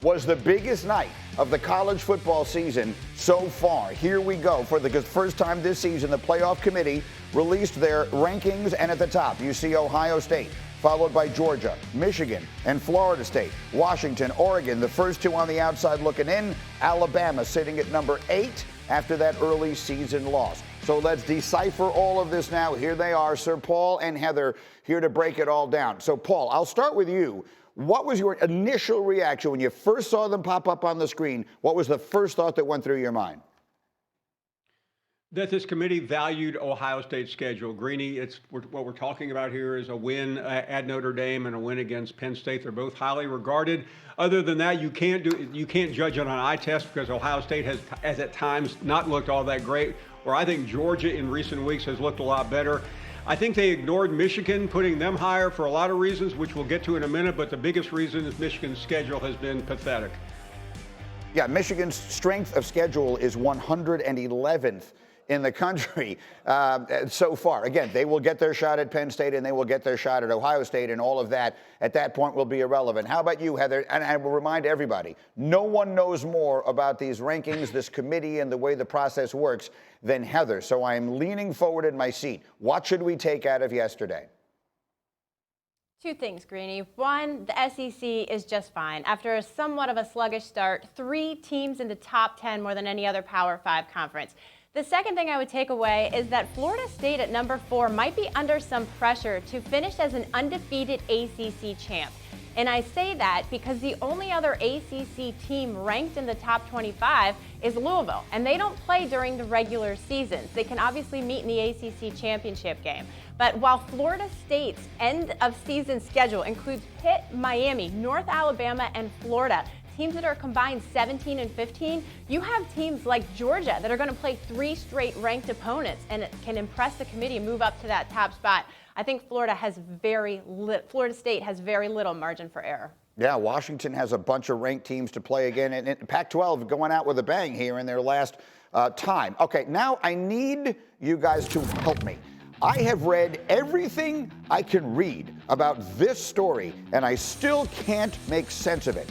Was the biggest night of the college football season so far. Here we go. For the first time this season, the playoff committee released their rankings, and at the top, you see Ohio State, followed by Georgia, Michigan, and Florida State. Washington, Oregon, the first two on the outside looking in. Alabama sitting at number 8 after that early season loss. So let's decipher all of this now. Here they are, Sir Paul and Heather, here to break it all down. So, Paul, I'll start with you. What was your initial reaction when you first saw them pop up on the screen? What was the first thought that went through your mind? That this committee valued Ohio State's schedule. Greeny, what we're talking about here is a win at Notre Dame and a win against Penn State. They're both highly regarded. Other than that, you can't judge it on an eye test because Ohio State has at times not looked all that great, where I think Georgia in recent weeks has looked a lot better. I think they ignored Michigan, putting them higher for a lot of reasons, which we'll get to in a minute, but the biggest reason is Michigan's schedule has been pathetic. Yeah, Michigan's strength of schedule is 111th in the country so far. Again, they will get their shot at Penn State and they will get their shot at Ohio State, and all of that at that point will be irrelevant. How about you, Heather? And I will remind everybody, no one knows more about these rankings, this committee, and the way the process works than Heather. So I am leaning forward in my seat. What should we take out of yesterday? Two things, Greeny. One, the SEC is just fine. After a somewhat of a sluggish start, 3 teams in the top 10 more than any other Power 5 conference. The second thing I would take away is that Florida State at number 4 might be under some pressure to finish as an undefeated ACC champ. And I say that because the only other ACC team ranked in the top 25 is Louisville, and they don't play during the regular seasons. They can obviously meet in the ACC championship game. But while Florida State's end of season schedule includes Pitt, Miami, North Alabama, and Florida, teams that are combined 17 and 15, you have teams like Georgia that are going to play 3 straight ranked opponents and can impress the committee and move up to that top spot. I think Florida State has very little margin for error. Yeah, Washington has a bunch of ranked teams to play again, and Pac-12 going out with a bang here in their last time. Okay, now I need you guys to help me. I have read everything I can read about this story, and I still can't make sense of it.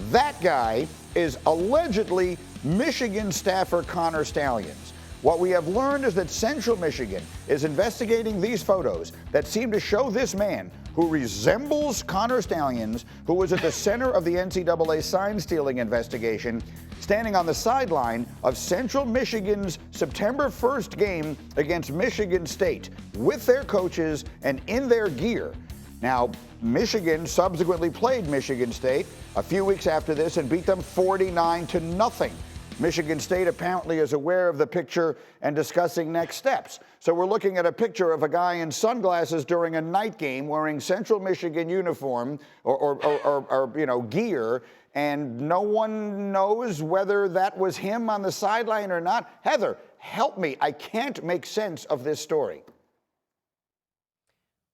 That guy is allegedly Michigan staffer Connor Stalions. What we have learned is that Central Michigan is investigating these photos that seem to show this man, who resembles Connor Stalions, who was at the center of the NCAA sign-stealing investigation, standing on the sideline of Central Michigan's September 1st game against Michigan State with their coaches and in their gear. Now, Michigan subsequently played Michigan State a few weeks after this and beat them 49-0. Michigan State apparently is aware of the picture and discussing next steps. So we're looking at a picture of a guy in sunglasses during a night game wearing Central Michigan uniform or gear, and no one knows whether that was him on the sideline or not. Heather, help me. I can't make sense of this story.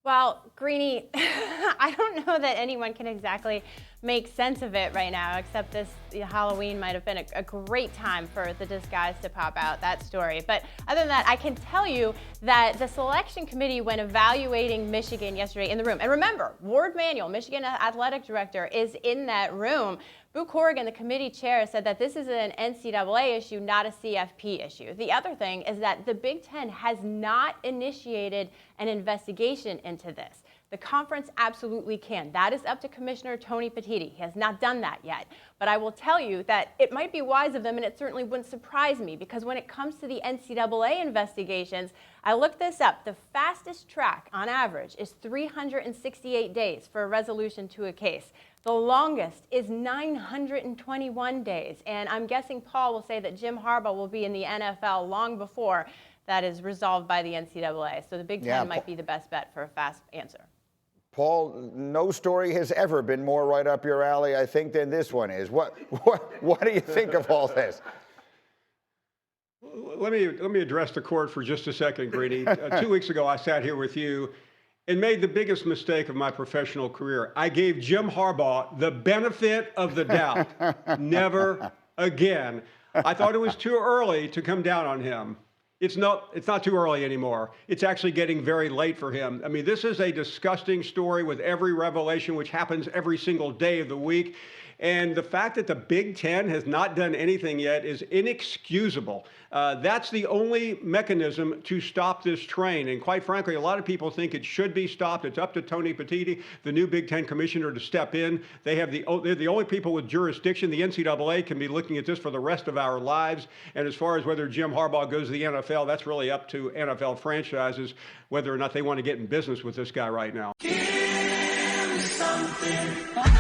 Well, Greeny, I don't know that anyone can exactly make sense of it right now, except this Halloween might have been a great time for the disguise to pop out, that story. But other than that, I can tell you that the selection committee, when evaluating Michigan yesterday in the room, and remember, Ward Manuel, Michigan athletic director, is in that room. Boo Corrigan, the committee chair, said that this is an NCAA issue, not a CFP issue. The other thing is that the Big Ten has not initiated an investigation into this. The conference absolutely can. That is up to Commissioner Tony Petitti. He has not done that yet. But I will tell you that it might be wise of them, and it certainly wouldn't surprise me, because when it comes to the NCAA investigations, I looked this up. The fastest track on average is 368 days for a resolution to a case. The longest is 921 days. And I'm guessing Paul will say that Jim Harbaugh will be in the NFL long before that is resolved by the NCAA. So the Big Ten might be the best bet for a fast answer. Paul, no story has ever been more right up your alley, I think, than this one is. What do you think of all this? Let me address the court for just a second, Greeny. 2 weeks ago, I sat here with you and made the biggest mistake of my professional career. I gave Jim Harbaugh the benefit of the doubt. Never again. I thought it was too early to come down on him. It's not too early anymore. It's actually getting very late for him. I mean, this is a disgusting story with every revelation, which happens every single day of the week. And the fact that the Big Ten has not done anything yet is inexcusable. That's the only mechanism to stop this train. And quite frankly, a lot of people think it should be stopped. It's up to Tony Petitti, the new Big Ten commissioner, to step in. They're the only people with jurisdiction. The NCAA can be looking at this for the rest of our lives. And as far as whether Jim Harbaugh goes to the NFL, that's really up to NFL franchises, whether or not they want to get in business with this guy right now. Give me something.